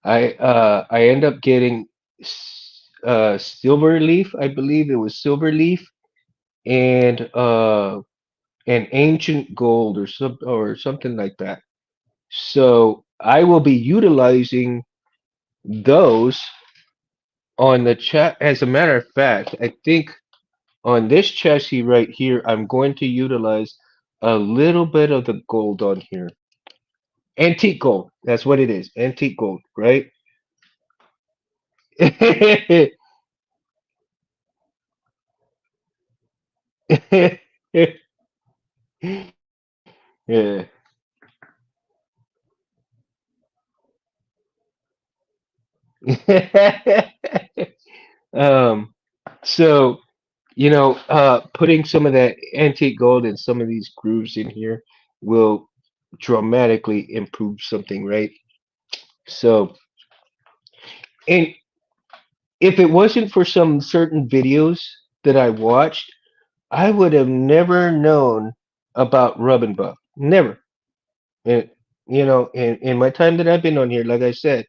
I end up getting silver leaf, I believe it was silver leaf, and an ancient gold or something like that. So I will be utilizing those on the chat. As a matter of fact, I think on this chassis right here, I'm going to utilize a little bit of the gold on here. Antique gold. That's what it is. Antique gold, right? Yeah. um, so, putting some of that antique gold and some of these grooves in here will dramatically improve something, right? So, and if it wasn't for some certain videos that I watched, I would have never known about Rub and Buff. Never. And, in my time that I've been on here, like I said,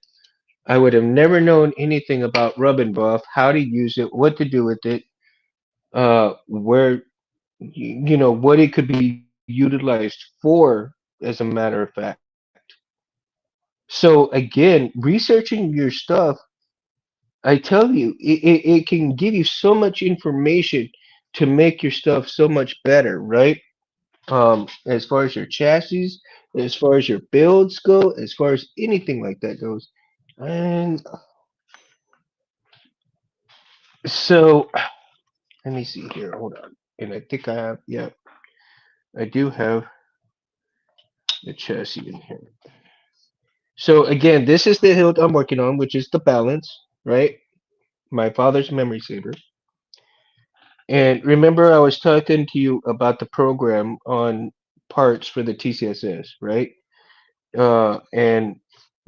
I would have never known anything about Rub and Buff, how to use it, what to do with it, where, what it could be utilized for, as a matter of fact. So again, researching your stuff, I tell you, it can give you so much information to make your stuff so much better, right? As far as your chassis, as far as your builds go, as far as anything like that goes. And so, let me see here. Hold on. And I think I have, yeah, I do have the chassis in here. So again, this is the hilt I'm working on, which is the balance, right? My father's memory saber. And remember, I was talking to you about the program on parts for the TCSS, right? And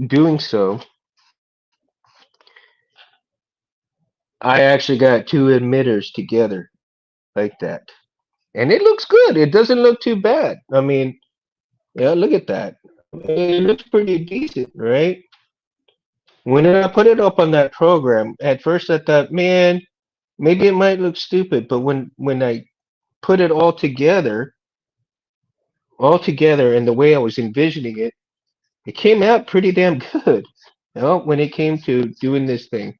doing so, I actually got two emitters together like that. And it looks good. It doesn't look too bad. I mean, yeah, look at that. It looks pretty decent, right? When I put it up on that program, at first I thought, man, maybe it might look stupid, but when I put it all together, and the way I was envisioning it, it came out pretty damn good. When it came to doing this thing.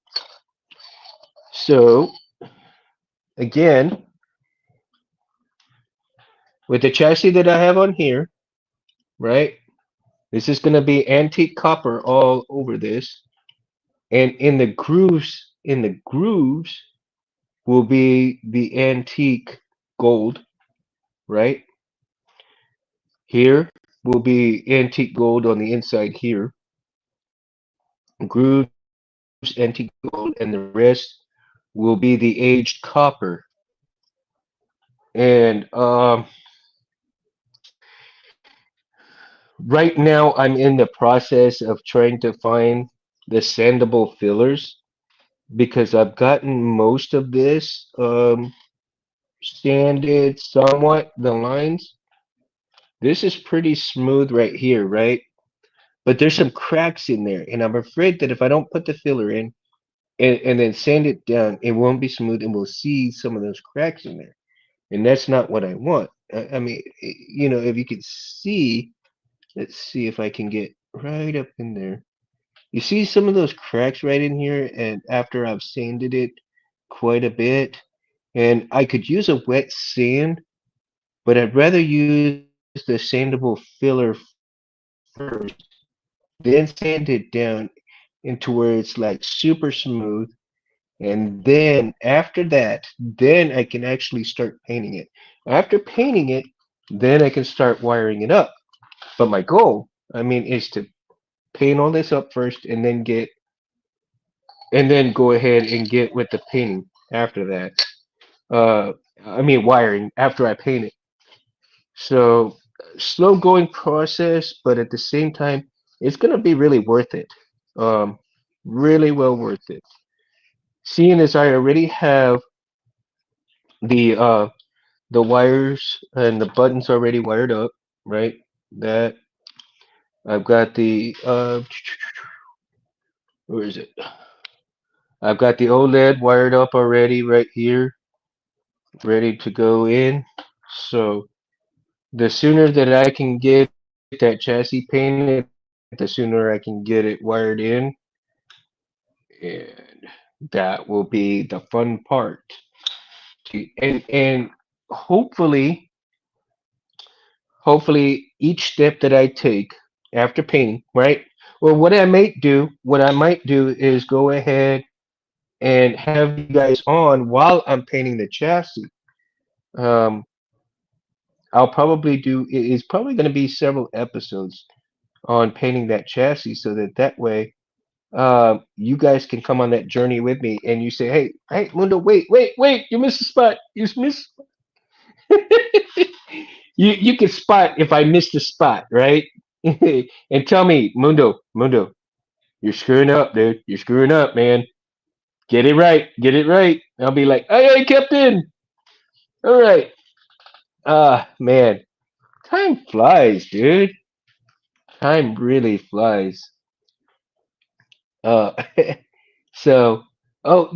So again, with the chassis that I have on here, right? This is going to be antique copper all over this, and in the grooves will be the antique gold, right? Here will be antique gold on the inside here, grooves, antique gold, and the rest will be the aged copper. And right now, I'm in the process of trying to find the sandable fillers because I've gotten most of this sanded somewhat, the lines. This is pretty smooth right here, right? But there's some cracks in there, and I'm afraid that if I don't put the filler in and then sand it down, it won't be smooth, and we'll see some of those cracks in there. And that's not what I want. I mean, if you could see, let's see if I can get right up in there. You see some of those cracks right in here, and after I've sanded it quite a bit, and I could use a wet sand, but I'd rather use the sandable filler first, then sand it down into where it's like super smooth. And then after that, then I can actually start painting it. After painting it, then I can start wiring it up. But my goal, I mean, is to paint all this up first and then go ahead and get with the painting after that. Uh, I mean, wiring after I paint it. So slow going process, but at the same time, it's gonna be really worth it. Um, really well worth it. Seeing as I already have the uh the wires and the buttons already wired up, right? That I've got the where is it? I've got the OLED wired up already right here, ready to go in. So the sooner that I can get that chassis painted, the sooner I can get it wired in, and that will be the fun part. And hopefully, each step that I take after painting, right? Well, what I might do is go ahead and have you guys on while I'm painting the chassis. Um, I'll probably do. It's probably going to be several episodes on painting that chassis, so that way you guys can come on that journey with me, and you say, hey, Mundo, wait, you missed a spot. You missed. You can spot if I missed a spot, right? And tell me, Mundo, you're screwing up, dude. You're screwing up, man. Get it right. I'll be like, hey, Captain. All right. Man, time flies, dude. Time really flies. Uh, so, oh,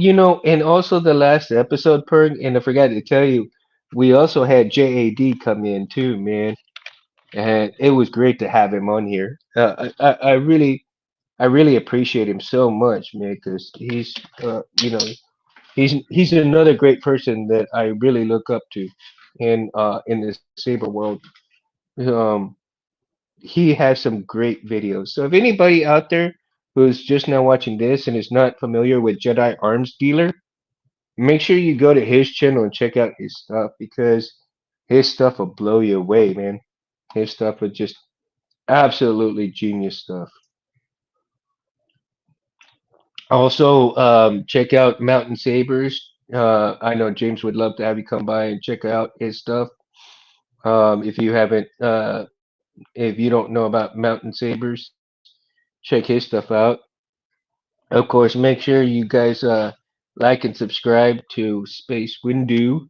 and also the last episode, Perg, and I forgot to tell you, we also had JAD come in too, man, and it was great to have him on here. I really appreciate him so much, man, because he's another great person that I really look up to, in the saber world. Um, he has some great videos. So if anybody out there who's just now watching this and is not familiar with Jedi Arms Dealer, make sure you go to his channel and check out his stuff because his stuff will blow you away, man. His stuff is just absolutely genius stuff. Also, check out Mountain Sabers. I know James would love to have you come by and check out his stuff. If you haven't, if you don't know about Mountain Sabers, check his stuff out. Of course, make sure you guys like and subscribe to Space Windu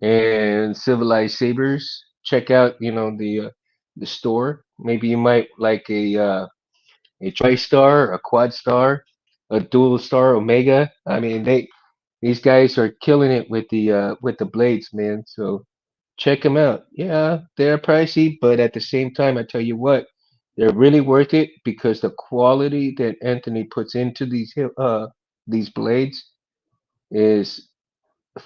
and Civilized Sabers. Check out, the store. Maybe you might like a TriStar, a Quad Star, a Dual Star Omega. I mean, these guys are killing it with the blades, man. So check them out. Yeah, they're pricey, but at the same time, I tell you what, they're really worth it because the quality that Anthony puts into these blades is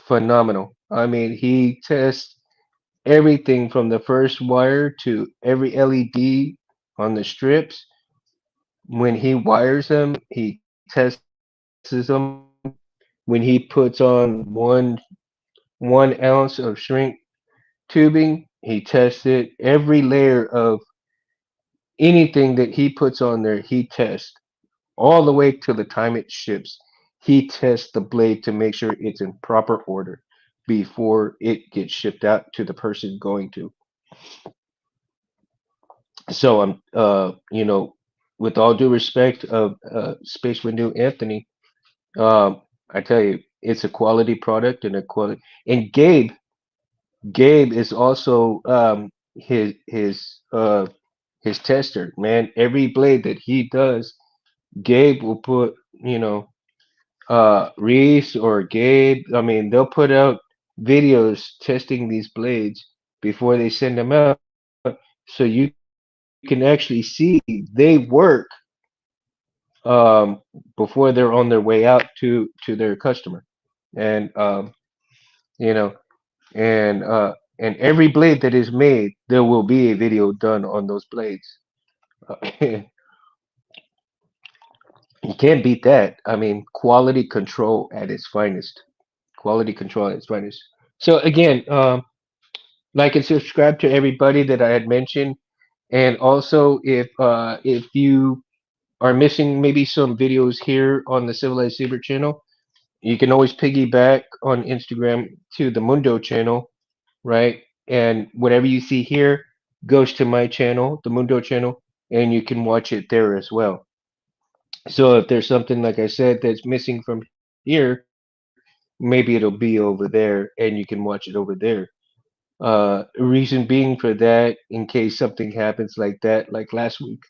phenomenal. I mean, he tests everything from the first wire to every LED. on the strips. When he wires them, he tests them. When he puts on one ounce of shrink tubing, he tests it. Every layer of anything that he puts on there, he tests all the way to the time it ships. He tests the blade to make sure it's in proper order before it gets shipped out to the person going to. So with all due respect of Space Window Anthony, I tell you, it's a quality product and a quality. And Gabe is also his tester, man. Every blade that he does, Gabe will put, Reese or Gabe. I mean, they'll put out videos testing these blades before they send them out, so you can actually see they work um, before they're on their way out to their customer, and you know, and every blade that is made, there will be a video done on those blades. You can't beat that. I mean, quality control at its finest. Quality control at its finest. So again, like and subscribe to everybody that I had mentioned, and also if you are missing maybe some videos here on the Civilized Saber channel, you can always piggyback on Instagram to the Mundo channel, right? And whatever you see here goes to my channel, the Mundo channel, and you can watch it there as well. So if there's something like I said that's missing from here, maybe it'll be over there, and you can watch it over there. Reason being for that, in case something happens like that, like last week.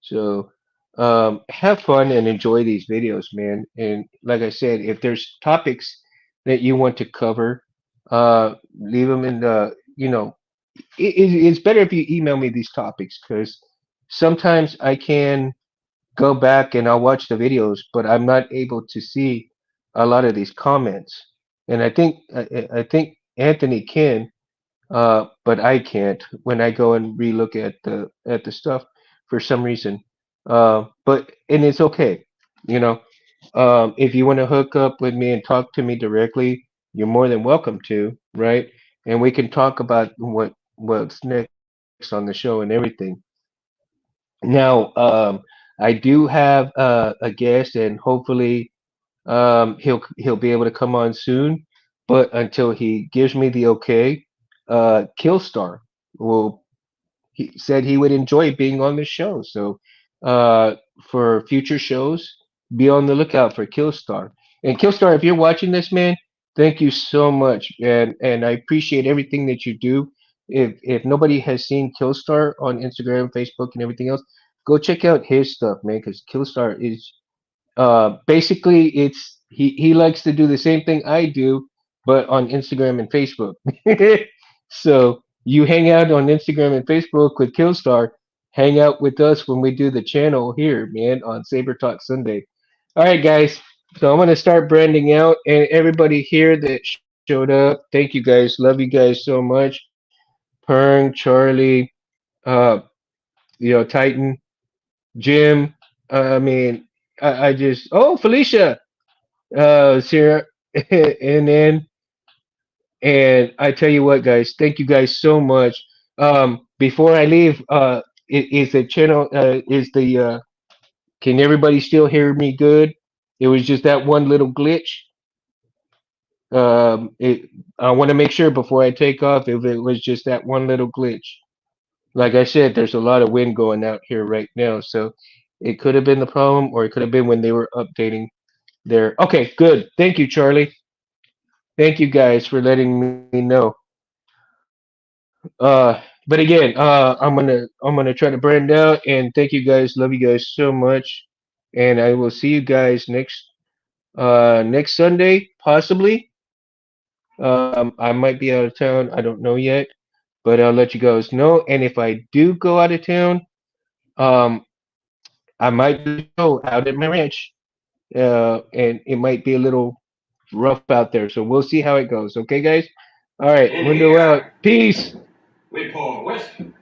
So have fun and enjoy these videos, man. And like I said, if there's topics that you want to cover, leave them in the, it's better if you email me these topics because sometimes I can go back and I'll watch the videos, but I'm not able to see a lot of these comments. And I think Anthony can, but I can't when I go and relook at the stuff for some reason. But and it's okay, you know. If you want to hook up with me and talk to me directly, you're more than welcome to, right? And we can talk about what's next on the show and everything. Now, I do have a guest, and hopefully, he'll be able to come on soon. But until he gives me the okay, Killstar will he said he would enjoy being on the show. So, uh, for future shows, be on the lookout for Killstar. And Killstar, if you're watching this, man, thank you so much, and I appreciate everything that you do. If nobody has seen Killstar on Instagram, Facebook, and everything else, go check out his stuff, man, because Killstar is basically he likes to do the same thing I do, but on Instagram and Facebook. So you hang out on Instagram and Facebook with Killstar, hang out with us when we do the channel here, man, on Saber Talk Sunday. All right, guys. So I'm gonna start branding out, and everybody here that showed up, thank you guys. Love you guys so much. Pern, Charlie, uh, Titan, Jim. I mean, I just Felicia, Sarah, and then and I tell you what, guys, thank you guys so much. Before I leave, is the channel is the can everybody still hear me good? It was just that one little glitch. I want to make sure before I take off if it was just that one little glitch. Like I said, there's a lot of wind going out here right now, so it could have been the problem, or it could have been when they were updating their. Okay, good. Thank you, Charlie. Thank you guys for letting me know. But again, I'm gonna try to brand out, and thank you guys. Love you guys so much, and I will see you guys next Sunday possibly. I might be out of town. I don't know yet, but I'll let you guys know. And if I do go out of town, um, I might do the show out at my ranch, and it might be a little rough out there. So we'll see how it goes. Okay, guys. All right, In window out. here, Peace. we pour whiskey.